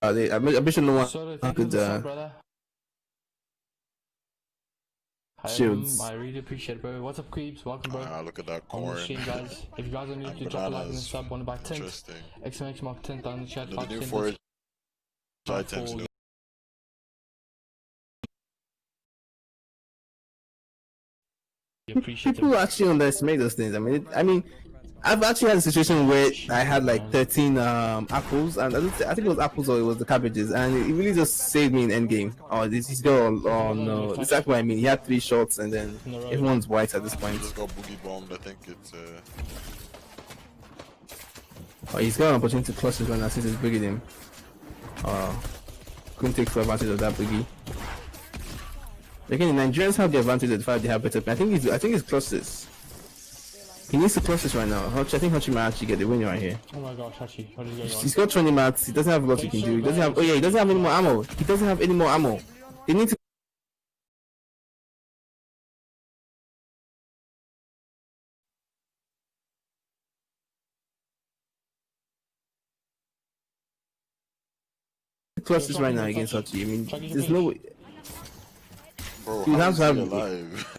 I bet you no Sorry, one thank you could for the sub, brother. shields. I really appreciate it, bro. What's up, creeps? Welcome, bro. Look at that On the corn. stream, guys. If you guys are new And to drop a like and a bananas. sub, want to buy tint, Interesting. exclamation mark tint down in the chat. The new 5% forage discount items. for People actually underestimate those things. I mean, I've actually had a situation where I had like 13 apples, and I think it was apples or it was the cabbages, and it really just saved me in endgame. Oh, this is go. Oh no, this is exactly what I mean. He had 3 shots, and then everyone's white at this point. Just got boogie bombed. I think it's. Oh, he's got an opportunity to clutch his runner since he's boogied him. Couldn't take full advantage of that boogie. Again, the Nigerians have the advantage of the fact they have better. I think he's clutched this. He needs to clutch this right now. I think Hachi might actually get the win right here. Oh my gosh, Hachi, what is going on? He's got 20 mats. He doesn't have a lot he can do. He doesn't have. Oh yeah, he doesn't have any more ammo. He doesn't have any more ammo. They need to. clutch this right now against Hachi. I mean, there's no way. Bro, You how have is to have he alive?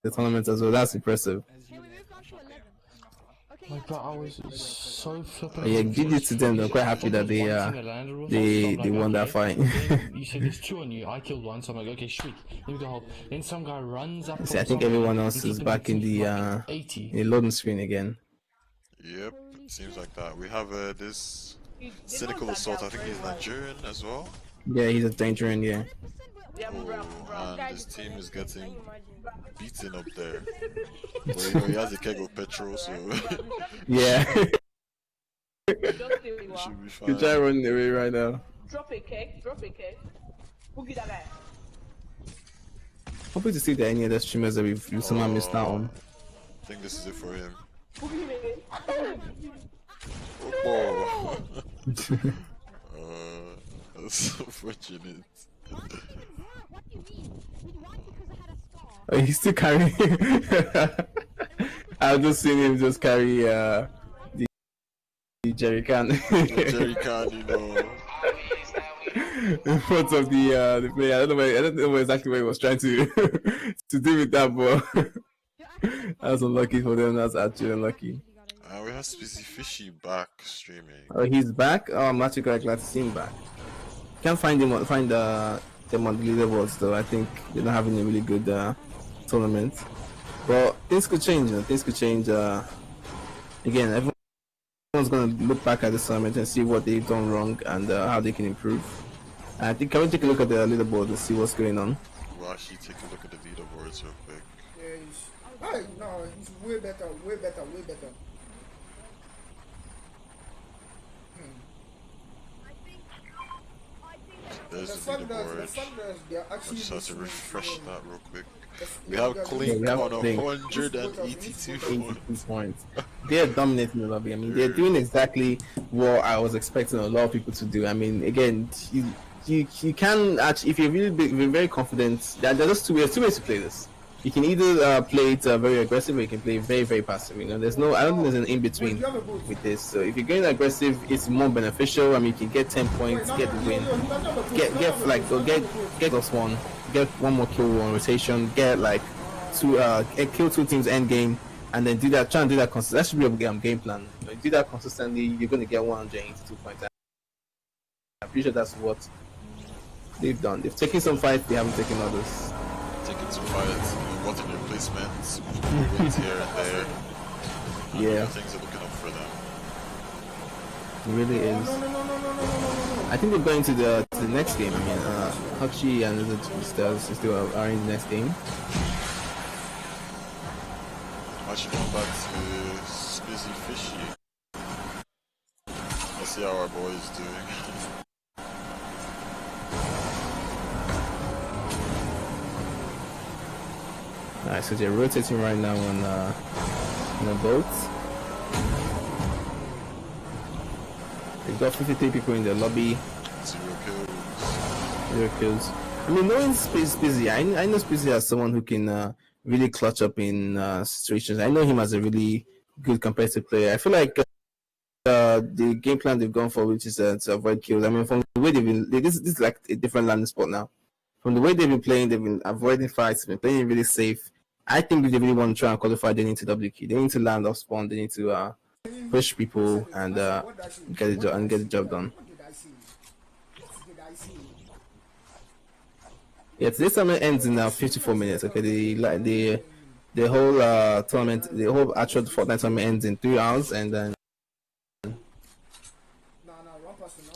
The tournament as well. That's impressive. Like, but I was so flipping. Yeah, GG to them. They're quite happy that they won that fight. You said there's two on you. I killed one, so I'm like, okay, sweet. Let me go help. Then some guy runs up. See, I think everyone else is back in the 80. in the loading screen again. Yep, seems like that. We have this cynical assault. I think he's Nigerian as well. Yeah, he's a Nigerian. Yeah. Oh, and his team is getting beaten up there. But you know, he has a keg of petrol, so Yeah. we should be fine. You try running away right now. Drop a cake, Boogie that guy. Hoping to see that any other streamers that we've somehow missed out on. I think this is it for him. Boogie baby. Oh, that's unfortunate. Oh, he's still carrying. I've just seen him just carry the jerry can. The jerry can, you know. In front of the player. I don't know exactly what he was trying to to do with that, but that's unlucky for them. That's actually unlucky. We have Spizzy Fishy back streaming. Oh, he's back. Oh, I'm actually quite glad to see him back. Can't find him. Find them on the leaderboards though. I think they're not having a really good tournament. But things could change. Things could change. Again, everyone's gonna look back at the tournament and see what they've done wrong and how they can improve. I think can we take a look at the leaderboard and see what's going on? We'll actually take a look at the leaderboards real quick. Yeah, no, it's way better. There's The the leaderboard. Thunders, they are I actually just have to listening refresh to, that real quick. the- We have the- Clink we have on Clink. 182 points. 82 points. They're dominating the lobby. I mean, they're doing exactly what I was expecting a lot of people to do. I mean, again, you can actually, if you're really very confident, there's just two ways to play this. You can either play it very aggressive, or you can play very, very passive. You know, I don't think there's an in between with this. So if you're going aggressive, it's more beneficial. I mean, you can get 10 points, get the win, get like get us one, get one more kill on rotation, get like kill two teams end game, and then do that. Try and do that consistently. That should be a game plan. If you do that consistently, you're going to get 182 points. I'm pretty sure that's what they've done. They've taken some fights, they haven't taken others. Taking some fights, what in replacements, wins here and there. And Yeah. things are looking up for them. It really is. I think they're going to the next game. I mean, Hachi and the Stars still are in the next game. Actually, going back to Spizzy Fishy. Let's see how our boy is doing. Alright, so they're rotating right now on the boat. They've got 53 people in the lobby. 0 kills. 0 kills. I mean, knowing Spizzy, I know Spizzy as someone who can really clutch up in situations. I know him as a really good competitive player. I feel like the game plan they've gone for, which is to avoid kills. I mean, from the way they've been, this is like a different landing spot now. From the way they've been playing, they've been avoiding fights, they've been playing really safe. I think if they really want to try and qualify, they need to double key. They need to land off spawn. They need to push people and get the job done. Yeah, today's tournament ends in 54 minutes. Okay, the whole tournament, the whole actual Fortnite tournament ends in 3 hours, and then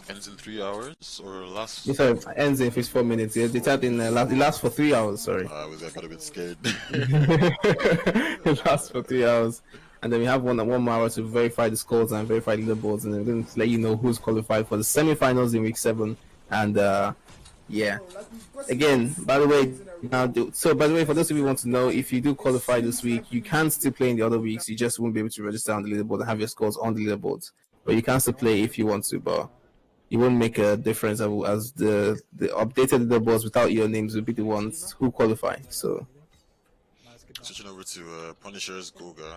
Ends in 3 hours or last? sorry, ends in 54 minutes. Yeah, they start in it lasts for 3 hours. Sorry. I got a bit scared. It lasts for 3 hours, and then we have one more hour to verify the scores and verify the leaderboards, and then we're going to let you know who's qualified for the semi-finals in week 7. And yeah, again, by the way, for those of you who want to know, if you do qualify this week, you can still play in the other weeks. You just won't be able to register on the leaderboard and have your scores on the leaderboards, but you can still play if you want to. But it won't make a difference as the updated leaderboards without your names will be the ones who qualify. So Switching over to Punisher's Goga.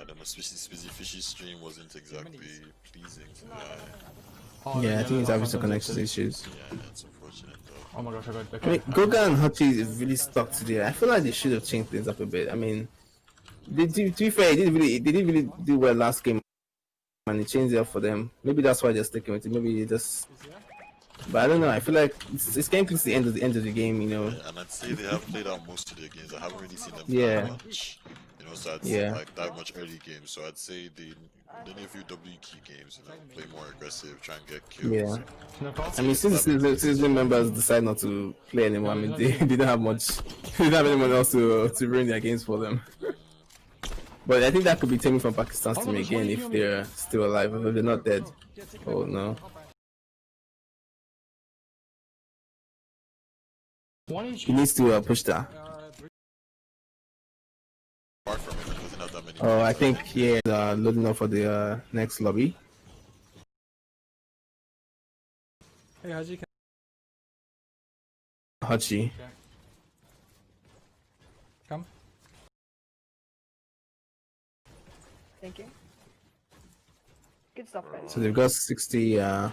The fishy stream wasn't exactly pleasing to the eye. Oh, yeah, I think he's having some sometimes connection issues. Yeah, that's unfortunate though. Oh my gosh, I got I mean, Goga and Hachi is really stuck today. I feel like they should have changed things up a bit. I mean, to be fair, they didn't really do well last game, and they changed it up for them. Maybe that's why they're sticking with it. Maybe they just. But I don't know. I feel like it's getting close to the end of the game. You know. Yeah, and I'd say they have played out most of their games. I haven't really seen them Yeah. that much. You know, so I'd Yeah. like that much early games. So I'd say they need a few W key games. You know, play more aggressive, try and get kills. Yeah. No call? I mean, since the season members decide not to play anymore, I mean, they don't have much. They don't have anyone else to ruin their games for them. But I think that could be Timmy from Pakistan's team again if they're still alive, if they're not dead. Oh no. He needs to push that. Apart from it, he doesn't have that many. Oh, I think he is loading up for the next lobby. Hey, Haji. Hachi. Come. Thank you. Good stuff, guys. So they've got 60 Okay,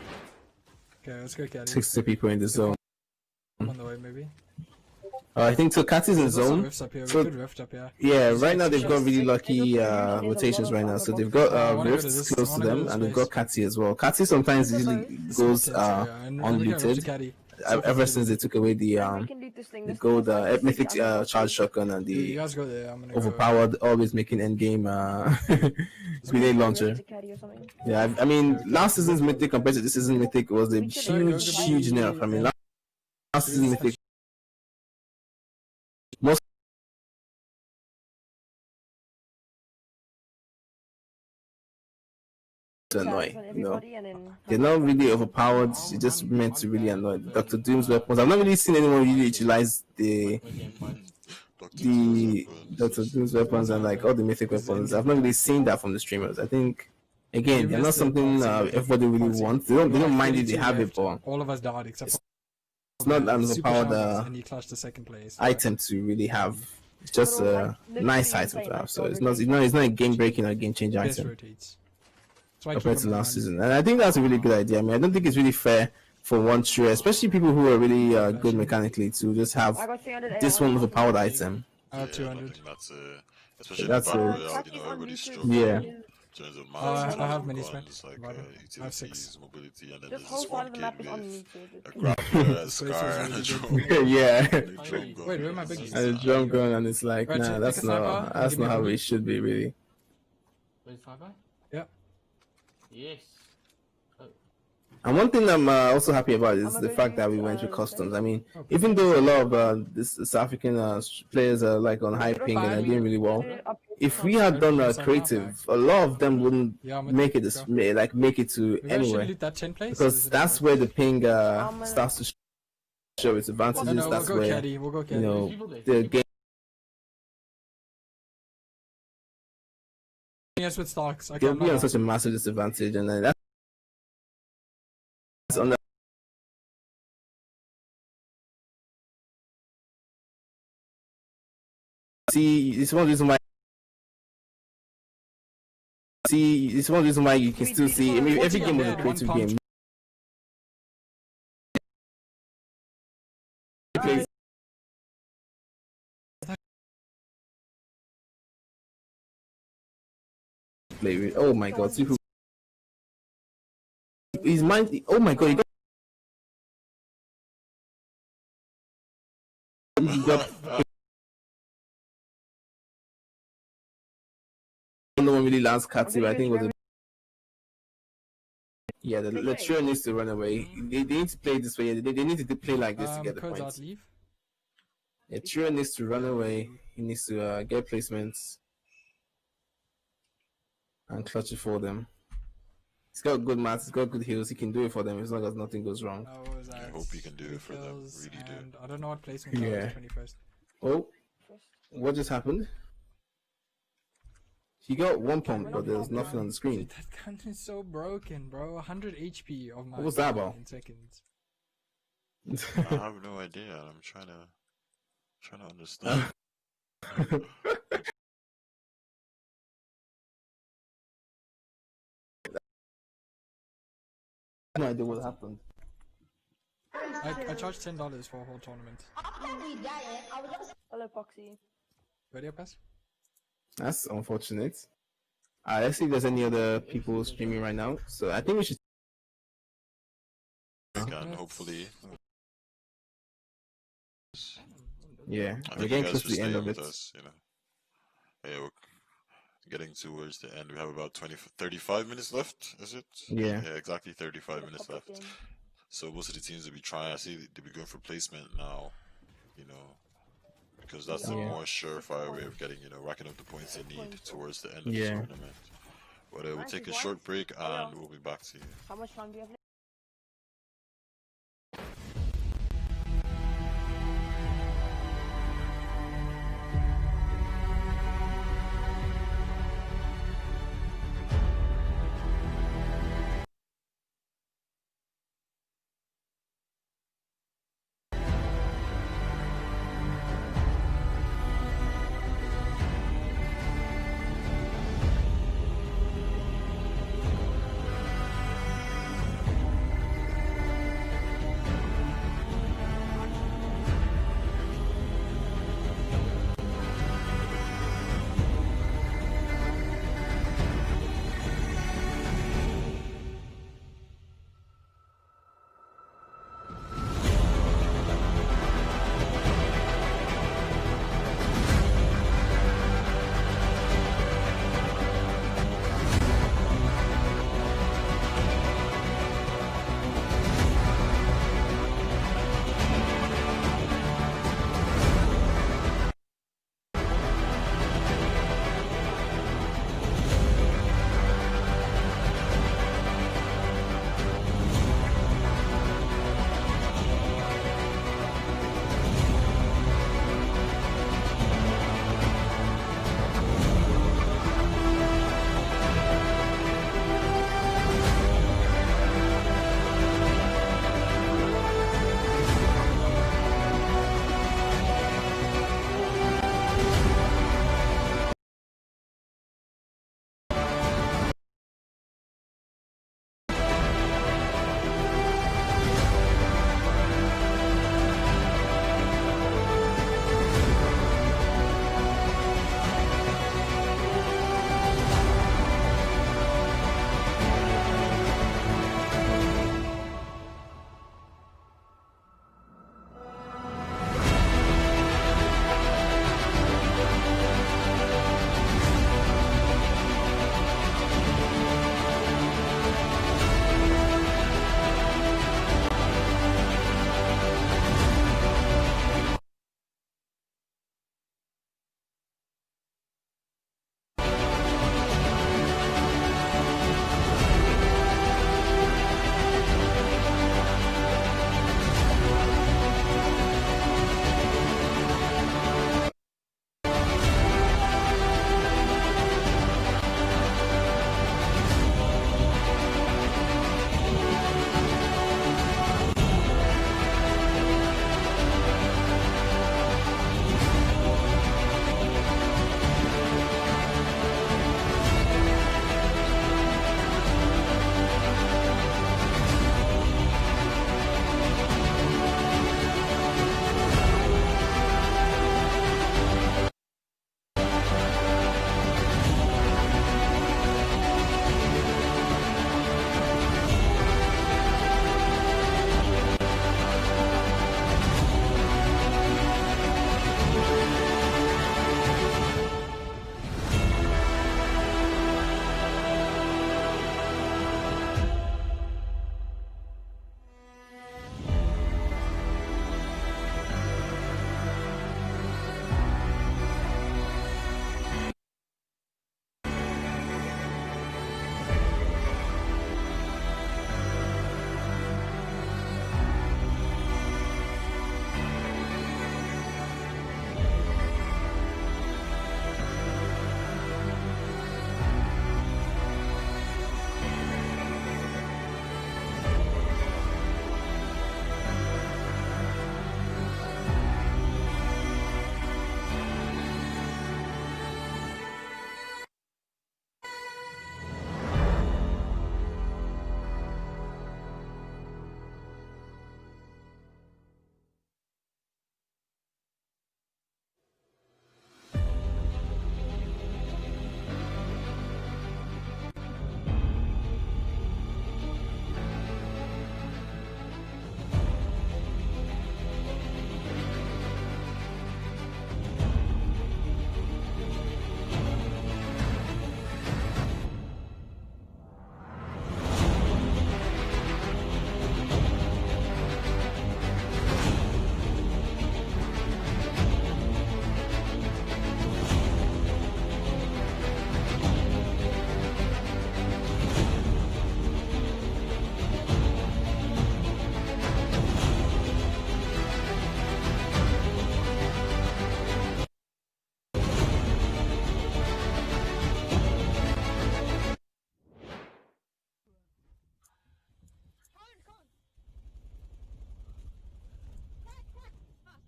let's go, Caddy. 60 people in the zone. On the way, maybe. I think so. Cat is in There's also zone. rifts up here. We So could rift up here. yeah, right now they've got really lucky rotations right now. So they've got rifts close to them, and they've got Catty as well. Catty sometimes usually goes unlooted. Ever since they took away the We can loot this thing. gold mythic charge shotgun and You the guys go there. I'm gonna overpowered, always making end game grenade launcher. Yeah, I mean last season's mythic compared to this season's mythic was a huge nerf. I mean last season's mythic most annoy, you know. They're not really overpowered, it's just meant to really annoy. Dr. Doom's weapons, I've not really seen anyone really utilize the Dr. Doom's weapons and like all the mythic weapons. I've not really seen that from the streamers. I think again they're not something everybody really wants. They don't mind if they have it, but all of us died except for it's not an super overpowered shadows, and he clutched the second place. item to really have. It's just a nice item to have. So it's not a game breaking or game changing Best item rotates. That's why I compared keep to them last around. season. And I think that's a really good idea. I mean, I don't think it's really fair for one tree, especially people who are really good mechanically, to just have I got 300 this one with a powered item. I have I 200. think that's especially That's in a- Battle Royale, you know, everybody's struggling. Yeah. In terms of I mats, have many guns, spec. like But I have 6. utilities, mobility, and then This there's whole this side one of the kid map is with a unmuted. grappler, a So scar, it's and a really drum. Yeah. And a drum gun. Wait, where are my biggies? And a drum gun, and it's like, Right, nah, so that's take a sniper not and give me a how bullet. it should be, really. Wait, sniper? Yep. Yes. And one thing I'm also happy about is the fact that we went with customs. I mean, even though a lot of this South African players are like on high ping and are doing really well, if we had done creative, a lot of them wouldn't Yeah, I'm with make you. it make it to We guys should anywhere, loot that 10 place. because that's where the ping starts to show its advantages. No, we'll That's go where Caddy. We'll go Caddy. you know the game. Yes, with stocks. Okay, They'll I'm be on not such a massive disadvantage, and then that's on the see. It's one reason why. See, it's one reason why you can still see. I mean, every game was a creative game. Play with. Oh my God, super. His mind. Oh my God, he got. No one really lands Katsi, but I think it was a. Yeah, the trio needs to run away. They need to play this way. They need to play like this to get the codes out, points. leave. Yeah, trio needs to run away. He needs to get placements and clutch it for them. He's got good mats. He's got good heals. He can do it for them as long as nothing goes wrong. That was I hope he can do it for them. refills, Really do. and I don't know what placement Yeah. was 21st. Oh, what just happened? He got one pump, but there was nothing on the screen. Dude, that gun is so broken, bro. 100 HP of my What was that about? in seconds. I have no idea. I'm trying to understand. No idea what happened. I charged $10 for a whole tournament. Hello, Poxy. Ready up, guys? That's unfortunate. Let's see if there's any other people streaming right now. So I think we should. And hopefully, Yeah, I we're think you getting guys close should to the end stay of with it. us. Yeah, we're getting towards the end. We have about 35 minutes left. Is it? Yeah. Yeah, exactly 35 minutes left. So most of the teams will be trying. I see they'll be going for placement now. Because that's the more surefire way of getting, racking up the points they need towards the end of the tournament. But we'll take a short break and we'll be back to you. How much time do you have left?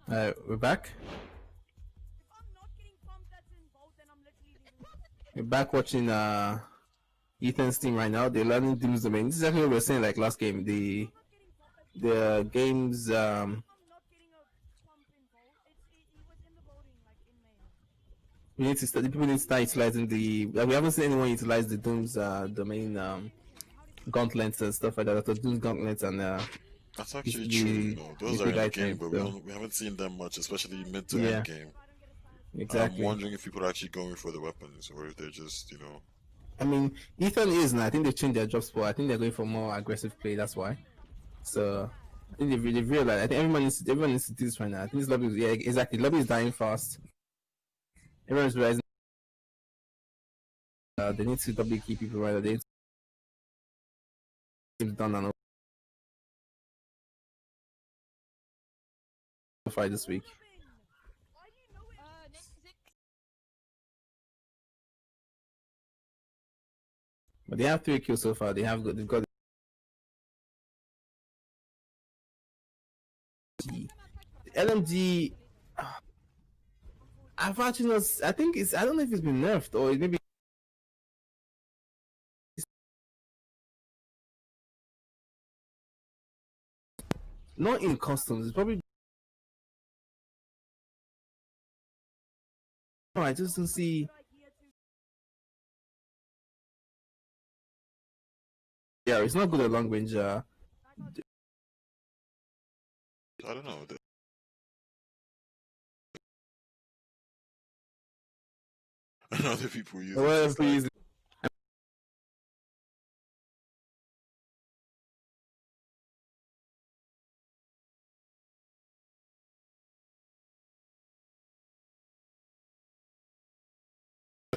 We're back. We're back watching Ethan's team right now. They're learning Doom's Domain. This is actually what we were saying like last game. The games we need to start, the people need to start utilizing the we haven't seen anyone utilize the Doom's domain gauntlets and stuff like that. The Doom's gauntlets and That's actually the- true. You know, those the are in the big game, items, but so. we haven't seen them much, especially mid to Yeah. end game. Exactly. I'm wondering if people are actually going for the weapons or if they're just, you know. I mean, Ethan is now. I think they've changed their job spot. I think they're going for more aggressive play. That's why. So I think they've realized. I think everyone needs to do this right now. I think this lobby is, yeah, exactly. Lobby is dying fast. Everyone's realizing they need to double keep people right. They need to done and fight this week. But they have 3 kills so far. They've got the LMG. I've actually not. I think it's. I don't know if it's been nerfed or maybe. Not in customs. It's probably. No, I just don't see. Yeah, it's not good at long range. I don't know. Other people use Well, it. please.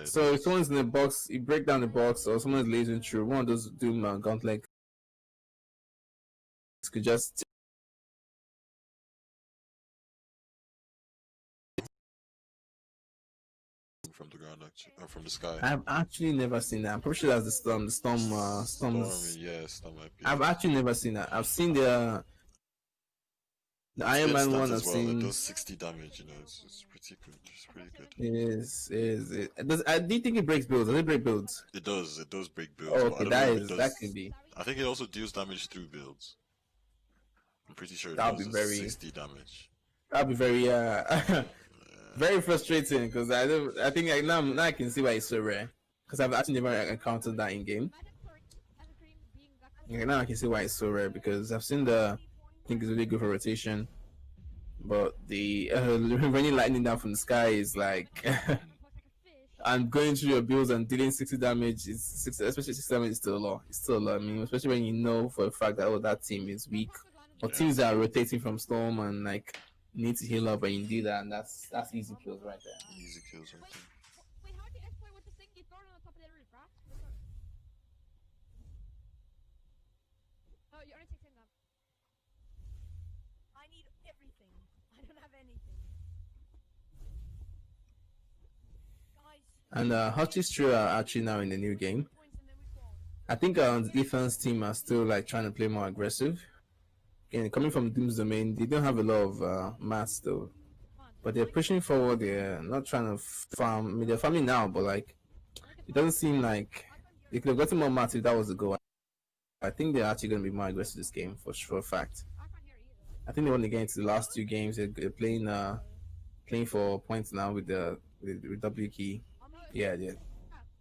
So if someone's in the box, you break down the box, or someone's lasering through one of those Doom gauntlet could just. From the ground, actually, or from the sky. I've actually never seen that. I'm pretty sure that's the storm. The storm. Stormy, yes, that might be. I've actually never seen that. I've seen the Iron Man one. I've as well. seen. It does 60 damage. You know, it's pretty good. It's pretty good. Do you think it breaks builds? Does it break builds? It does. It does break builds. Oh, but I okay, don't know if it that does- can be. I think it also deals damage through builds. I'm pretty sure it That'll does be very- 60 damage. That'd be very very frustrating because I think now I can see why it's so rare because I've actually never encountered that in game. Okay, now I can see why it's so rare because I've seen I think it's really good for rotation, but the raining lightning down from the sky is like and going through your builds and dealing 60 damage is especially 60 damage is still a lot. It's still a lot. I mean, especially when you know for a fact that that team is weak or teams that are rotating from storm and like need to heal up and you do that, and that's easy kills right there. Easy kills, right there. Wait, how do you exploit with the thing you throw it on the top of the roof, right? Oh, you only take 10 now. I need everything. I don't have anything. Guys. And Hutch's True are actually now in the new game. Points and then we fall. I think defense team are still like trying to play more aggressive. Again, coming from Doom's Domain, they don't have a lot of mass though. But they're pushing forward, they're not trying to farm. I mean, they're farming now, but like, it doesn't seem like they could have gotten more mass if that was the goal. I think they're actually going to be more aggressive this game for a fact. I can't hear either. I think they want to get into the last 2 games. They're playing for points now with W key. Yeah, yeah.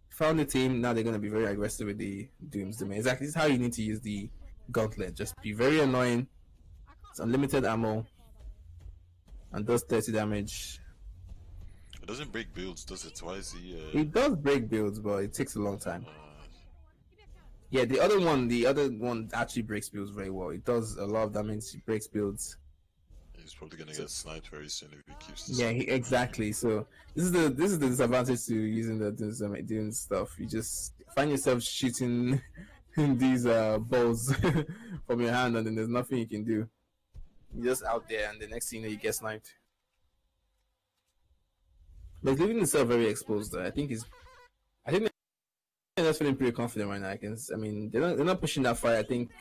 Found the team, now they're going to be very aggressive with the Doom's Domain. Exactly, this is how you need to use the gauntlet. Just be very annoying. It's unlimited ammo and does 30 damage. It doesn't break builds, does it? Why is he? It does break builds, but it takes a long time. Yeah, the other one actually breaks builds very well. It does a lot of damage. It breaks builds. He's probably gonna get sniped very soon if he keeps this. Yeah, exactly. So this is the disadvantage to using doing stuff. You just find yourself shooting these balls from your hand, and then there's nothing you can do. You're just out there, and the next thing you know, you get sniped. But leaving himself very exposed. I think they're just feeling pretty confident right now. I mean, they're not pushing that far. I think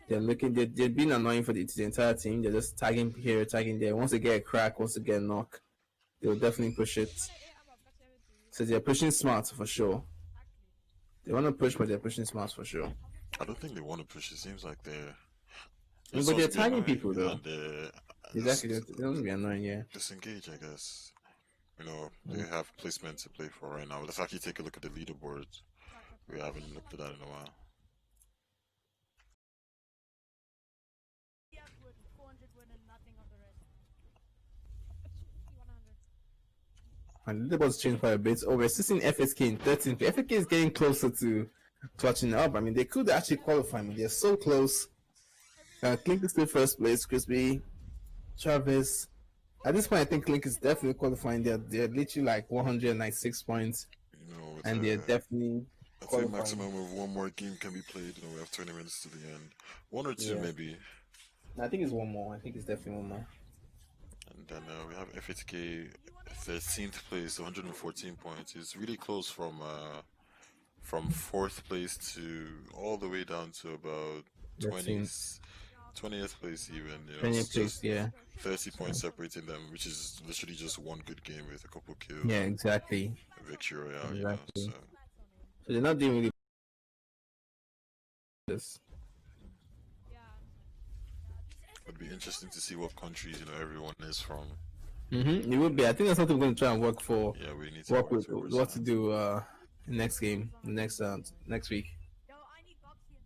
They're looking. They're being annoying for the entire team. They're just tagging here, tagging there. Once they get a crack, once they get a knock, they'll definitely push it. So they're pushing smart for sure. They want to push, but they're pushing smart for sure. I don't think they want to push. It seems like they're. But they're tagging people though. And, Exactly, they don't be annoying, yeah. Disengage, I guess. You know, they have placement to play for right now. Let's actually take a look at the leaderboard. We haven't looked at that in a while. Yeah, wood, 400 wood and nothing on the rest. 100. And the leaderboard's changed quite a bit. Oh, we're still seeing FSK in 13th. FSK is getting closer to touching up. I mean, they could actually qualify. I mean, they're so close. Clink is still first place. Crispy, Travis. At this point, I think Clink is definitely qualifying. They're literally like 196 points, You know, and they're definitely I think qualifying. maximum of one more game can be played. You know, we have 20 minutes to the end. One or two, Yeah. maybe. I think it's one more. I think it's definitely one more. And then we have FHK 13th place, 114 points. It's really close from 4th place to all the way down to about 20th place even. You know, 20th it's place, just yeah. 30 points separating them, which is literally just one good game with a couple kills. Yeah, exactly. Victory royale, Exactly. you know. So they're not doing really this. It'd be interesting to see what countries everyone is from. It would be. I think that's something we're going to try and work for. Yeah, we need to Work with towards what that. to do next game, next week. Yo, I need box here.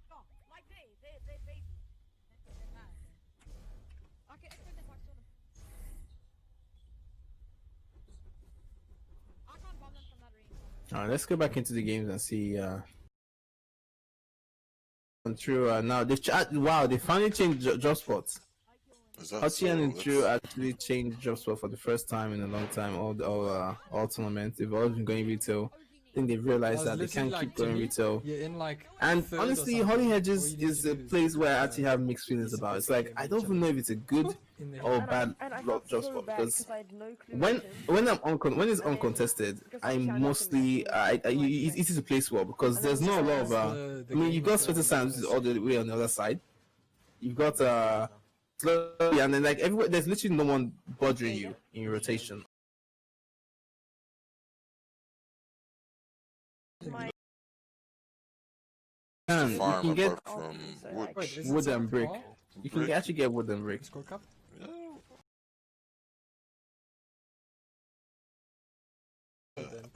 Yo, like they baby. Okay, extend the box on them. I can't bomb them from that range. All right, let's go back into the games and see. True. Now wow, they finally changed job spots. Is that Hachian and so? True actually changed job spot for the first time in a long time. All tournaments, they've always been going retail. I think they've realized that they can't keep going retail. You're in like And third or honestly, something. Holly All Hedges you need is to a do is place where I just, actually have mixed feelings about. It's like I don't even know if it's a good in there. or And bad I job felt so spot bad because I had no clue when what it is. when it's And then, uncontested, because I obviously I mostly like him, it's easy to place well because And there's then not a lot just of the I mean, game you've got is certain so sounds all the way on the other side. You've got slowly, and then like everywhere, there's literally no one bothering you in your rotation. my And you Farm can get apart from So, wood. like- Wait, is wood it and brick. Soccer You can actually get wood and brick. Score Cup? Yeah.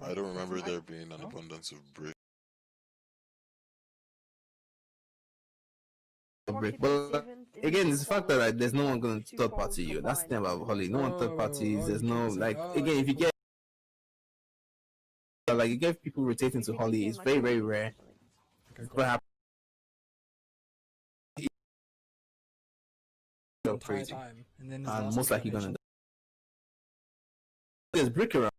I don't remember there being an abundance of brick. Brick. But again, it's the fact that like, there's no one going to third party you. That's the thing about Holly. No one third parties. There's no like again. If you get like you get people rotating to Holly, it's very very rare. What happens? Entire Crazy. time. And then his And last most likely elimination. gonna. There's brick around.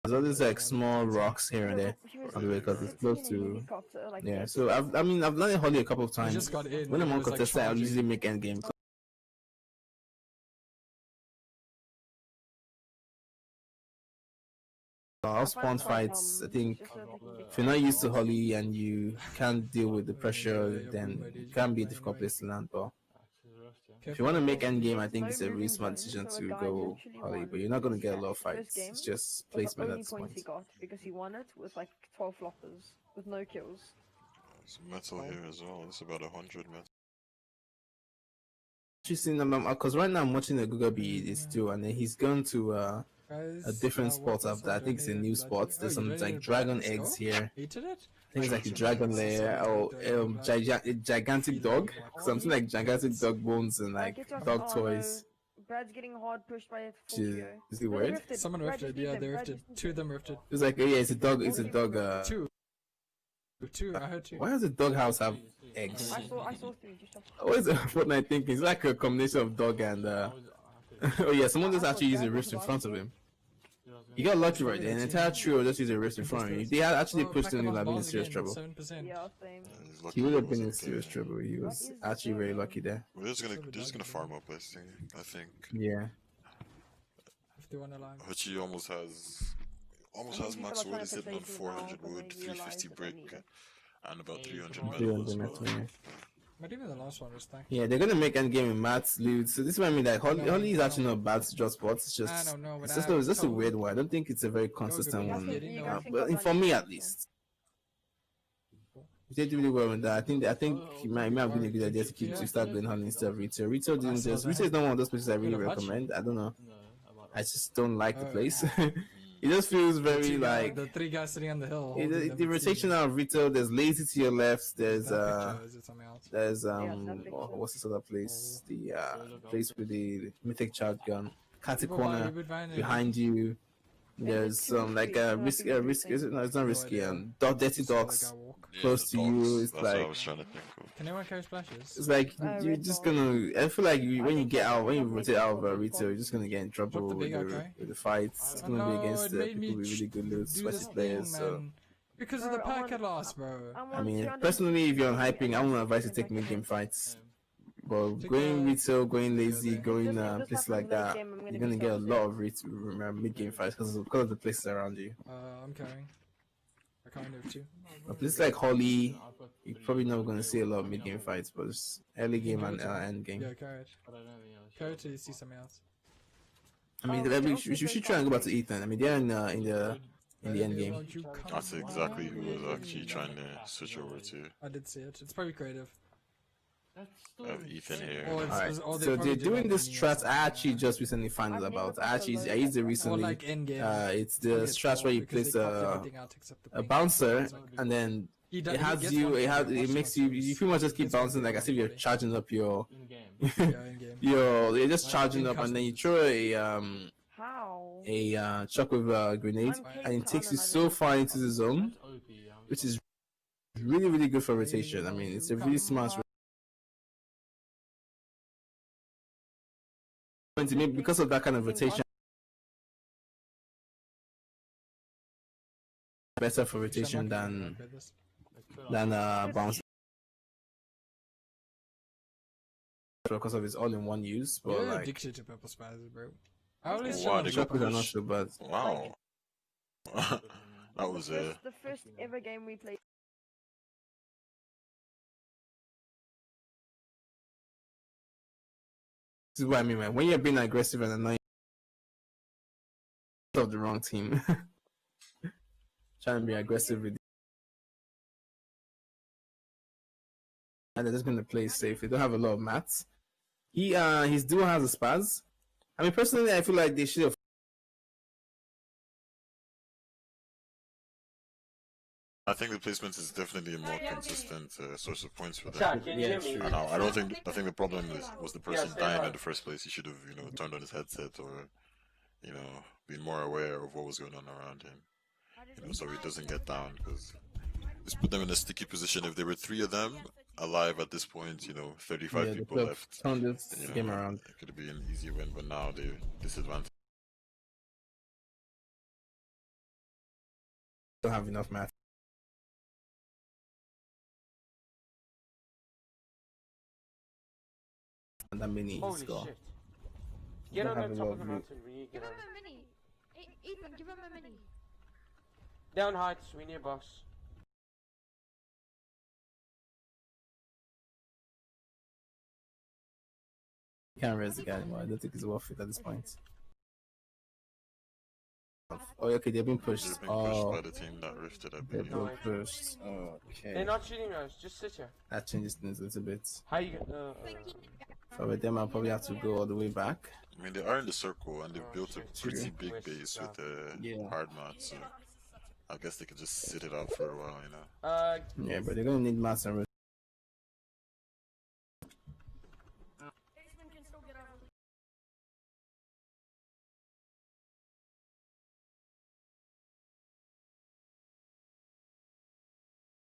There's always like small rocks here and there because it's close to. Yeah, so I've done it Holly a couple of He times. just got in. When I'm he on was, like, contested, I'll charging. usually make end game. I'll spawn fights. I think if you're not used to Holly and you can't deal with the pressure, then it can be a difficult place to land. But if you want to make end game, I think it's a really smart decision to go Holly. But you're not going to get a lot of fights. It's just placement at this points he point. got because he won it with like 12 floppers with no kills. There's metal here as well. It's about 100 metal. Actually, seen them because right now I'm watching the Google B this too, and then he's going to a different spot after. I think it's a new spot. There's some like dragon eggs here. Eated it? Things like a dragon lair or gigantic dog. Something like gigantic dog bones and like Get off- dog oh, toys. No. Brad's getting hard pushed by a Which is it weird? Someone rifted. Yeah, they rifted. Two of them rifted. It's like, oh yeah, it's a dog. It's a dog. Two. Two. I heard two. Why does a dog house have eggs? I saw 3 just off. What is Fortnite thinking? It's like a combination of dog and. Oh yeah, someone just actually used a wrist in front of him. You got lucky right there. An entire trio just used a wrist in front of him. If they had actually pushed him, he would have been in serious trouble. 7%. Yeah, same. He's lucky He would have was been in okay. serious trouble. He was actually very lucky there. We're just gonna farm up. I think. Yeah. 51 alive. Hachi almost has I mean, max people are wood. He's trying to hitting on play 400 now, but wood, they realize 350 that they brick. need it. and about 300 300 metal as metal, well. yeah. But even the last one was thank Yeah, they're gonna make endgame in mats, loot. So this is what I mean. Like Holly is actually not bad to just spots. It's just I don't know, but it's just a weird one. I don't think it's a very consistent but one. you guys think But I've for me managed at to- least, he did really well with that. I think it might have been a good idea to start going Holly instead of retail. Retail didn't just retail is not one of those places I really recommend. I don't know. No, about I just don't like the Oh. place. It just feels very like the three guys sitting on the hill. the rotation out of retail. There's lazy to your left. There's Is it something else? there's that picture. what's this other place? The place with the mythic shotgun. Catty People buy- corner you would find it- behind you. There's too some like risky? a Can I risky do the risk. thing? Is it? No, it's not No risky. idea. Dirty Just saw the dogs guy walk. close the to you. dogs, It's that's what I like was trying to think of. Can anyone carry splashes? it's like you're red just ball. gonna. I feel like when you think get that's out, when you what rotate out of makes it retail, you're just gonna get in trouble the with big the, guy. with the fights. It's gonna No, be against it the made me people with really good loot, do this spicy thing, players. So. man. Because of Bro, the I packet want- loss, bro. I mean, personally, if you're on hyping, I wouldn't advise you to take mid-game fights. But going retail, going lazy, going places like that, you're gonna get a lot of mid-game fights because of the places around you. I'm carrying. I kind of too. A place like Holly, you're probably not gonna see a lot of mid-game fights, but it's early game and end game. Yeah, carry it. Carry it till you see something else. I mean, we should try and go back to Ethan. I mean, they're in the end game. That's exactly who I was actually trying to switch over to. I did see it. It's probably creative. I have Ethan here. Or it's- Alright, or they so probably they're do doing like this mini strat. or I actually just recently found out about. I used it Or recently. like in game. It's the strat where you place a bouncer and then it has you. It makes you. You pretty much just keep bouncing like as if you're charging up your. You're just charging up, and then you throw How? a chuck with a grenade, and it takes you so far into the zone, which is really good for rotation. I mean, it's a really smart. Because of that kind of rotation, better for rotation than bounce. Because of its all-in-one use, but You're like addicted to purple spices, bro. I always Wow, try they to got chocolate are not so bad. Wow. That was a. The first ever game we played. This is what I mean, man. When you're being aggressive and annoying of the wrong team, trying to be aggressive with, and they're just gonna play safe. They don't have a lot of mats. His duo has a spaz. I mean, personally, I feel like they should have. I think the placement is definitely a more consistent source of points for them. Yeah, true. And I don't think. I think the problem was the person dying in the first place. He should have, turned on his headset or, been more aware of what was going on around him. So he doesn't get down because this put them in a sticky position. If there were 3 of them alive at this point, 35 Yeah, people they left. turned this game around. It could be an easy win, but now they disadvantage. Don't have enough mats. And that mini score. Shit. Get Don't on have the a top lot of the of mountain. We need to Give get him on. a mini. Ethan, give him a mini. Down heights. We need a box. Can't raise the guy anymore. I don't think it's worth it at this point. Oh, okay, they've been pushed. They're being pushed Oh, by the team that rifted, I they've believe. been pushed. They're Okay, not shooting us. Just sit here. that changes things a little bit. How you? So with them, I'll probably have to go all the way back. I mean, they are in the circle and they've built a pretty big base with a hard mat, so I guess they could just sit it out for a while, Yeah, but they're gonna need mats and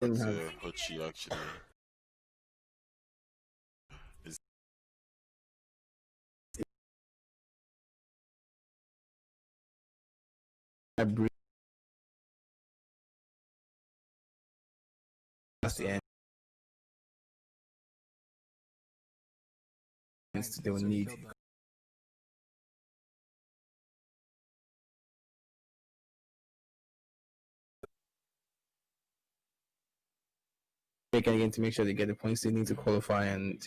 It's have Hochi actually. a break. That's the end. They will need. again to make sure they get the points they need to qualify and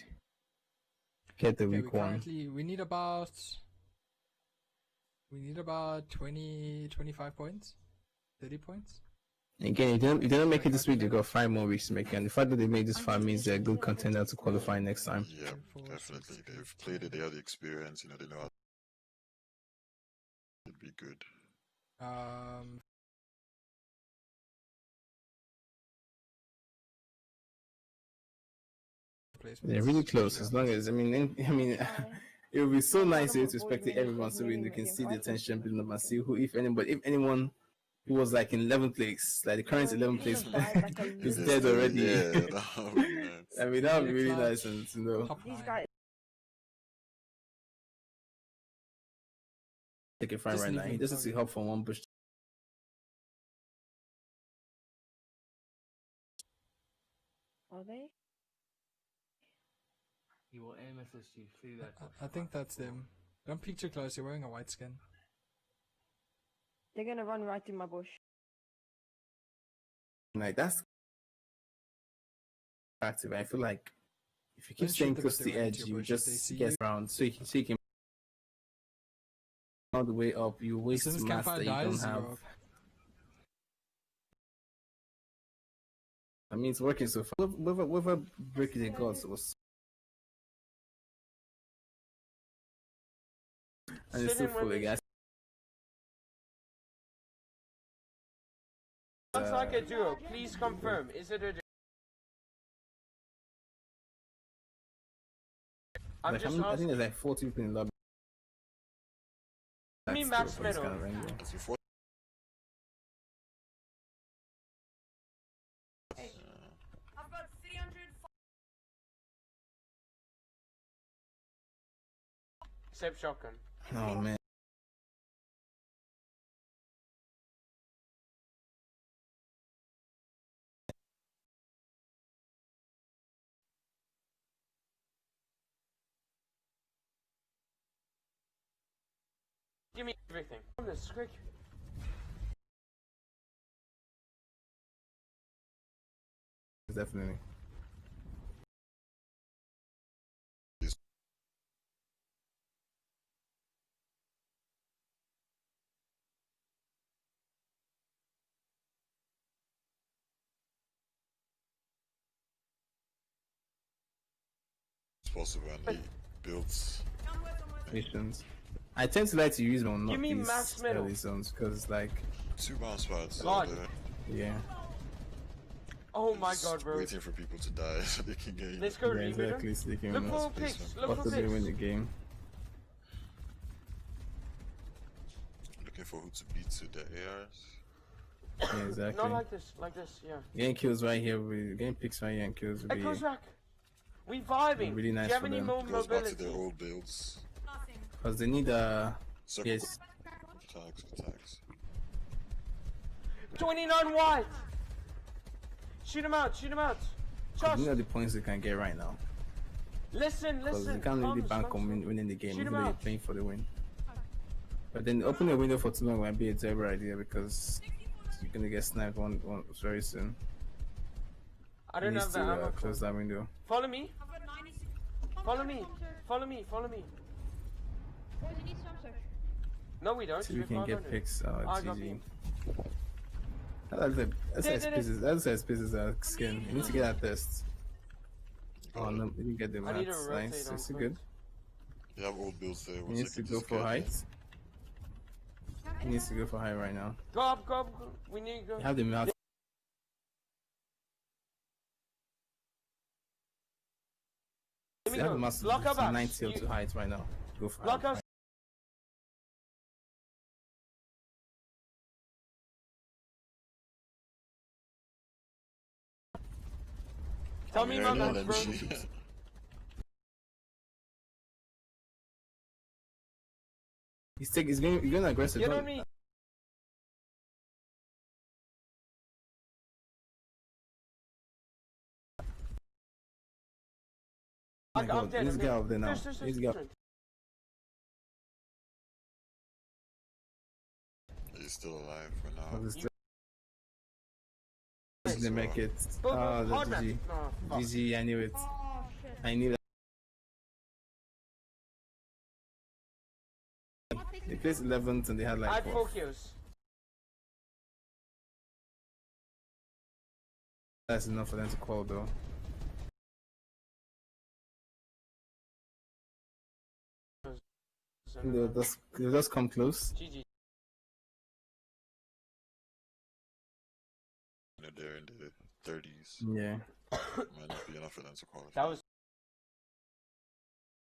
get the Okay, week one. we need about 20, 25 points, 30 points. Again, if they don't make it this week, they got 5 more weeks to make it. And the fact that they made this far means they're a good contender to qualify next time. Yeah, definitely. They've played it. They have the experience. You know, they know how. It'd be good. They're really close. As long as I mean, it would be so nice if to expect everyone so we can see the tension building up and see who, if anyone who was like in 11th place, like the current 11th place, is dead already. Yeah, that would be nice. I mean, that would be really nice and to know. These guys. Take it fine right now. He just needs to hop from one bush. Are they? You will aim SSG, see that. I think that's them. Don't peek too close, you're wearing a white skin. They're gonna run right through my bush. Like that's active. I feel like if you keep Don't staying shoot them close if to they the run edge, into you your bush. just If they see get you- around. So you can all the way up. You waste As soon as mass campfire that you don't dies, have. you're up. I mean, it's working so far. Whatever break they got was, and it's still full, guys. Sounds like a duo. Please confirm. Is it a duo? I'm Like, just I think asking. there's like 40 people in the lobby. Give me That's max still for this medal. kind of angle. It's before. I've got 300. Except shotgun. Oh man. Give me everything. On this, quick. Definitely. It's possible, and the builds. Missions. I tend to like to use them on not Give me these max medal. early zones because it's like, 2 bounce pads. God. yeah, Oh my just god, bro. Waiting for people to die so they can get. Let's go, yeah, Reaver. exactly. So they can Look for picks. Look for possibly win the picks. game. Looking for who to beat to the ARs. Yeah, exactly. Not like this. Like this, yeah. Getting kills right here, getting picks right here and kills would Hey, be goes back. We vibing. really nice Do you have for any them. more Goes back to mobility? their old builds. because they need Circle. yes. Attacks. 29 white. Shoot him out. Shoot him out. Josh, You know the points they can get right now listen, because listen. they can't really Calm, bank calm, on calm. winning the game Shoot even him though you're out. playing for the win. But then opening a window for too long might be a terrible idea because you're gonna get sniped one very soon. I You don't need have to the ammo. close that window. Follow me. Follow me. Follow me. Follow me. No, we don't. So we We're can get 500. picks. I got GG. me. That's a skin. You need to get that test. Oh no, you didn't get the I need to mats. rotate Nice, on that's foot. good. You have old builds there. He One needs to second, go just for get height. them. He needs to go for height right now. Go up, go up. Go. We need to go. You have the mats. Let me You have the go. mats Block our to backs. 90 or You- to height right now. Go for Block height. us. Tell me Yeah, my no, backs, let me bro. see. He's going aggressive. Get Don't- on me. Oh my God, I'm dead. he needs I'm to get dead. out of there now. There's He needs to get out. He's still alive for now. of this. He's didn't so- make it. Go, Oh, the hard GG. match. No, fuck. GG, I knew it. Oh shit. I knew that. They placed 11th and they had I like had 4 4th. kills. That's enough for them to call though. They'll just come close. GG. You know, they're in the 30s. Yeah. Might not be enough for them to qualify. That was.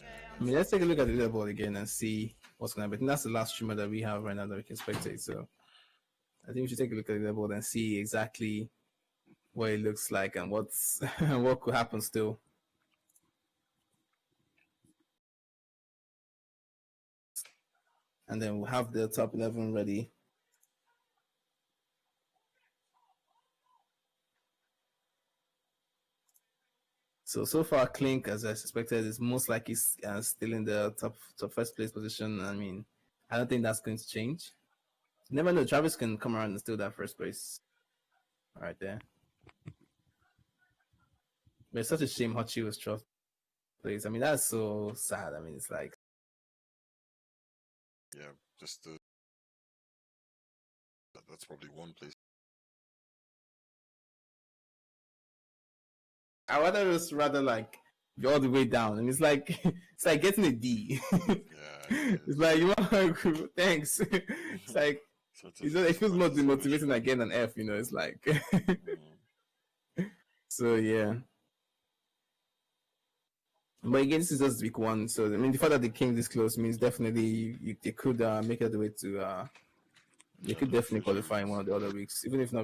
I mean, let's take a look at the leaderboard again and see what's going to happen. That's the last streamer that we have right now that we can spectate. So I think we should take a look at the leaderboard and see exactly what it looks like and what's what could happen still. And then we'll have the top 11 ready. So far, Clink, as I suspected, is most likely still in the top first place position. I mean, I don't think that's going to change. You never know. Travis can come around and steal that first place. All right there. But it's such a shame Hachi was 12th place. I mean, that's so sad. I mean, it's like. Yeah, just that's probably one place. I rather like be all the way down, and it's like it's like getting a D. It's like you know, thanks. It's like it feels more demotivating than getting an F. You know, it's like so yeah. But again, this is just week 1, so I mean, the fact that they came this close means definitely they could make it the way to they could definitely qualify in one of the other weeks, even if not.